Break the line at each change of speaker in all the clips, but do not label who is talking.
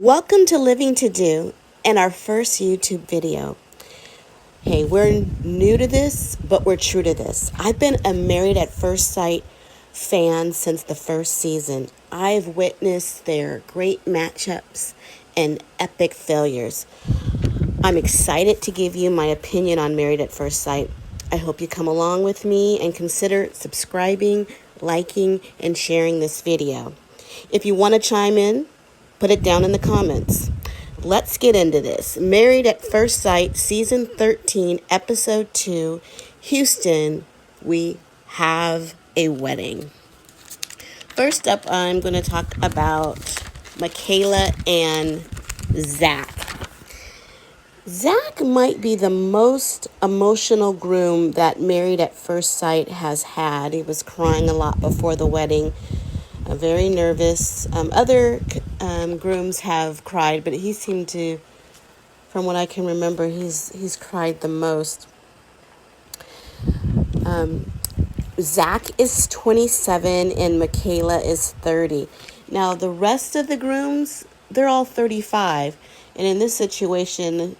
Welcome to Living to Do and our first YouTube video. Hey, we're new to this, but we're true to this. I've been a Married at First Sight fan since the first season. I've witnessed their great matchups and epic failures. I'm excited to give you my opinion on Married at First Sight. I hope you come along with me and consider subscribing, liking, and sharing this video. If you want to chime in, put it down in the comments. Let's get into this. Married at First Sight, Season 13, Episode 2, Houston, we have a wedding. First up, I'm going to talk about Michaela and Zach. Zach might be the most emotional groom that Married at First Sight has had. He was crying a lot before the wedding. Very nervous. Other grooms have cried, but he seemed to, from what I can remember, he's cried the most. Zach is 27 and Michaela is 30. Now, the rest of the grooms, they're all 35. And in this situation,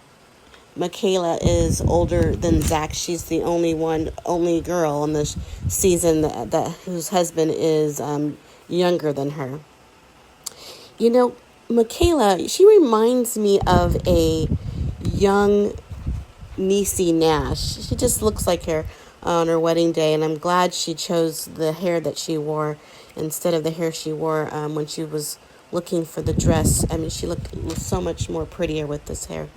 Michaela is older than Zach. She's the only girl on this season that whose husband is younger than her. You know, Michaela, she reminds me of a young Niecy Nash. She just looks like her on her wedding day, and I'm glad she chose the hair that she wore instead of the hair she wore when she was looking for the dress. I mean, she looked so much more prettier with this hair.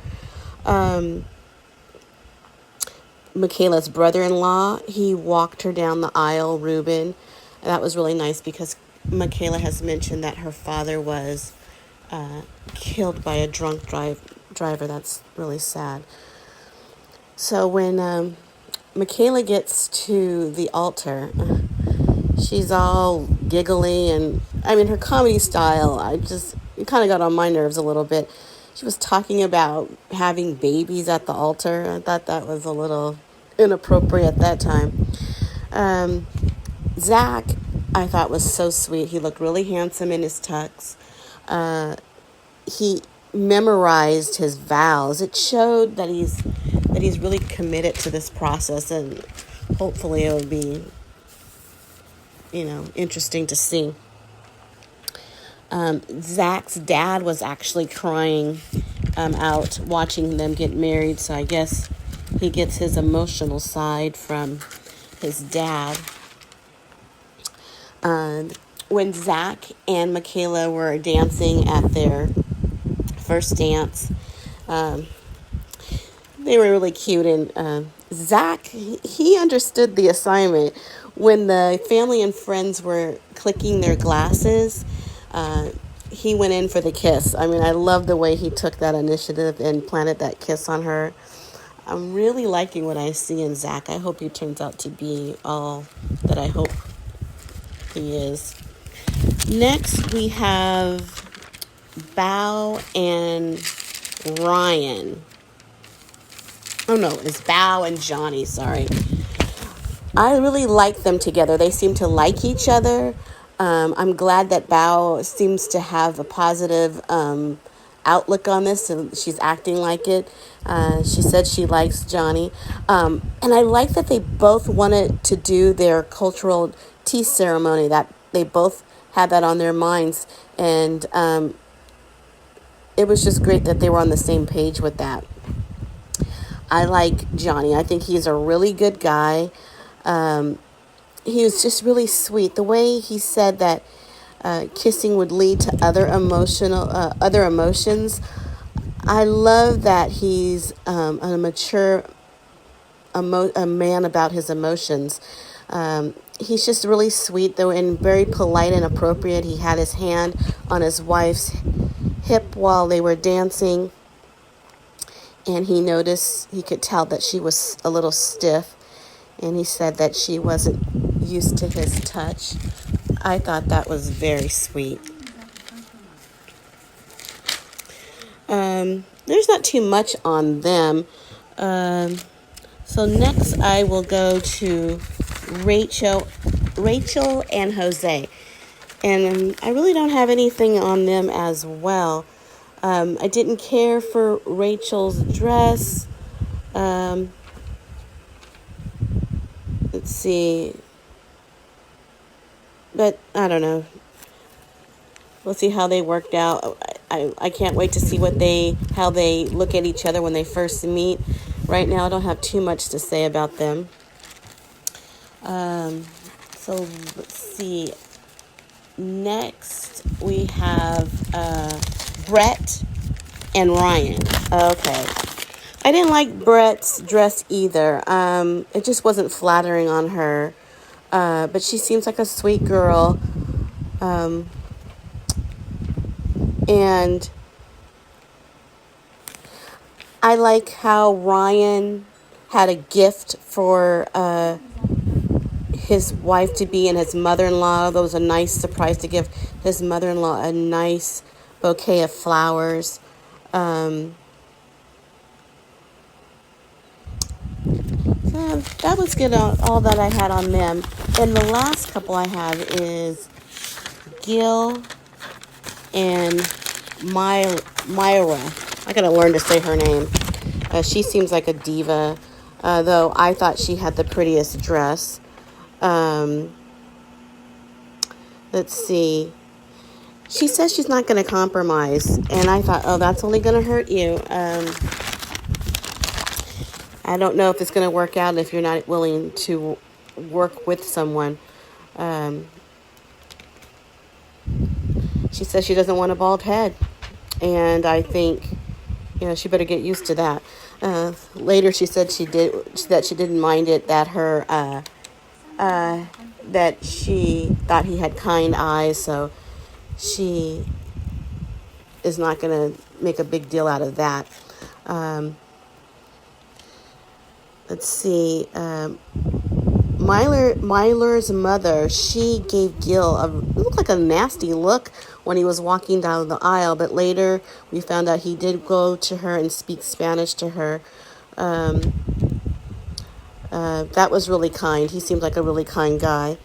Michaela's brother-in-law, he walked her down the aisle, Ruben. That was really nice because Michaela has mentioned that her father was killed by a drunk driver. That's really sad. So when Michaela gets to the altar, she's all giggly, and I mean, her comedy style, it kind of got on my nerves a little bit. She was talking about having babies at the altar. I thought that was a little inappropriate at that time. Zach, I thought, was so sweet. He looked really handsome in his tux. He memorized his vows. It showed that he's really committed to this process, and hopefully it will be, interesting to see. Zach's dad was actually crying out watching them get married, so I guess he gets his emotional side from his dad. When Zach and Michaela were dancing at their first dance, they were really cute, and Zach, he understood the assignment. When the family and friends were clicking their glasses, he went in for the kiss. I mean, I love the way he took that initiative and planted that kiss on her. I'm really liking what I see in Zach. I hope he turns out to be all that I hope he is. Next, we have Bao and Ryan. Oh, no, it's Bao and Johnny, sorry. I really like them together. They seem to like each other. I'm glad that Bao seems to have a positive outlook on this, and she's acting like it. She said she likes Johnny. And I like that they both wanted to do their cultural tea ceremony, that they both had that on their minds. And it was just great that they were on the same page with that. I like Johnny. I think he's a really good guy. He was just really sweet. The way he said that kissing would lead to other emotions. I love that he's a mature a man about his emotions. He's just really sweet, though, and very polite and appropriate. He had his hand on his wife's hip while they were dancing, and he could tell that she was a little stiff, and he said that she wasn't used to his touch. I thought that was very sweet. There's not too much on them. So next I will go to Rachel and Jose. And I really don't have anything on them as well. I didn't care for Rachel's dress. Let's see. But I don't know. We'll see how they worked out. I can't wait to see how they look at each other when they first meet. Right now, I don't have too much to say about them. So let's see. Next, we have Brett and Ryan. Okay. I didn't like Brett's dress either. It just wasn't flattering on her. But she seems like a sweet girl. And I like how Ryan had a gift for his wife to be and his mother-in-law. That was a nice surprise to give his mother-in-law a nice bouquet of flowers. So that was good, all that I had on them. And the last couple I have is Gill and Myra. I gotta learn to say her name. She seems like a diva, though I thought she had the prettiest dress. Let's see. She says she's not going to compromise, and I thought, oh, that's only going to hurt you. I don't know if it's going to work out if you're not willing to work with someone. She says she doesn't want a bald head, and I think, she better get used to that. Later, she said she didn't mind it, that that she thought he had kind eyes, so she is not going to make a big deal out of that. Let's see. Myler's mother, she gave Gill it looked like a nasty look when he was walking down the aisle, but later we found out he did go to her and speak Spanish to her. That was really kind. He seemed like a really kind guy.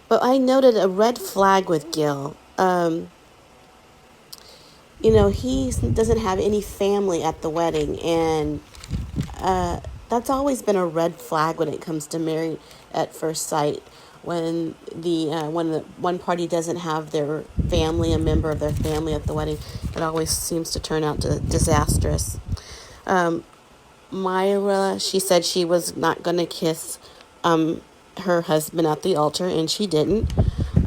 But I noted a red flag with Gill. He doesn't have any family at the wedding, and that's always been a red flag when it comes to married at first sight. When the one party doesn't have their family, a member of their family at the wedding, it always seems to turn out disastrous. Myra, she said she was not going to kiss her husband at the altar, and she didn't.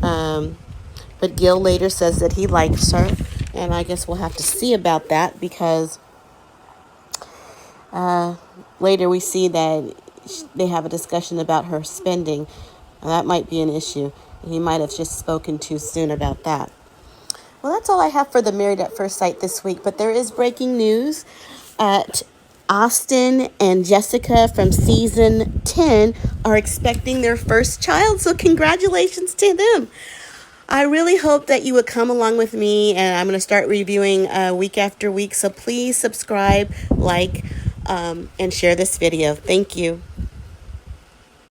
But Gill later says that he likes her, and I guess we'll have to see about that, because later we see that they have a discussion about her spending. That might be an issue. He might have just spoken too soon about that. Well, that's all I have for the Married at First Sight this week, but there is breaking news. Austin and Jessica from season 10 are expecting their first child, so congratulations to them. I really hope that you would come along with me, and I'm going to start reviewing week after week, so please subscribe, like, and share this video. Thank you.